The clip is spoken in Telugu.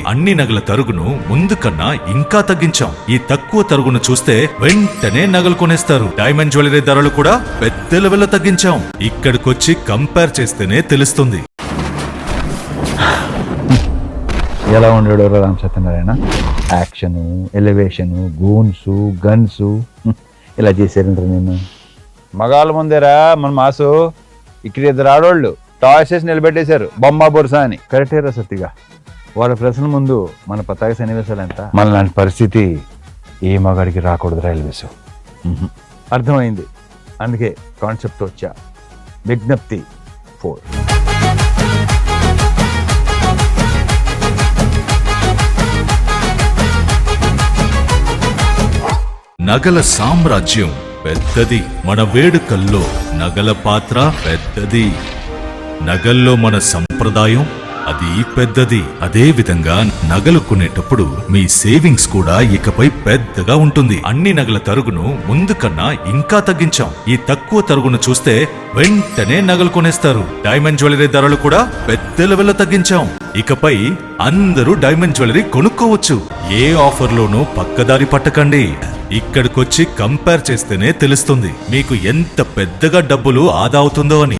అన్ని నగల తరుగును ముందు కన్నా ఇంకా తగ్గించాం. ఈ తక్కువ తరుగును చూస్తే వెంటనే నగలు కొనేస్తారు. డైమండ్ జ్యువెలరీ ధరలు కూడా పెద్ద లెవెల్లో తగ్గించాం. ఇక్కడికొచ్చి కంపేర్ చేస్తేనే తెలుస్తుంది. ఎలా ఉండేడు Ram Satyanarayana? Action, elevation, goons, guns ఇలా చేశారంటారు. నేను మగాళ్ళ ముందేరా మన మాసు. ఇక్కడ ఇద్దరు ఆడోళ్ళు టాయ్సెస్ నిలబెట్టేశారు, బొమ్మ బొరుసా అని. కరెక్టేరా సత్తిగా? వాళ్ళ ప్రశ్నల ముందు మన పతాక సన్నివేశాలు ఎంత? మన లాంటి పరిస్థితి ఏ మగాడికి రాకూడదు రైల్వేస్. అర్థమైంది. అందుకే కాన్సెప్ట్ వచ్చా. విజ్ఞప్తి 4. నగల సామ్రాజ్యం పెద్దది. మన వేడుకల్లో నగల పాత్ర పెద్దది. నగల్లో మన సంప్రదాయం అది పెద్దది. అదే విధంగా నగలు కొనేటప్పుడు మీ సేవింగ్స్ కూడా ఇకపై పెద్దగా ఉంటుంది. అన్ని నగల తరుగును ముందు కన్నా ఇంకా తగ్గించాం. ఈ తక్కువ తరుగును చూస్తే వెంటనే నగలు కొనేస్తారు. డైమండ్ జ్యువెలరీ ధరలు కూడా పెద్ద లెవెల్లో తగ్గించాం. ఇకపై అందరూ డైమండ్ జ్యువెలరీ కొనుక్కోవచ్చు. ఏ ఆఫర్లోనూ పక్కదారి పట్టకండి. ఇక్కడికొచ్చి కంపేర్ చేస్తేనే తెలుస్తుంది మీకు ఎంత పెద్దగా డబ్బులు ఆదా అవుతుందో అని.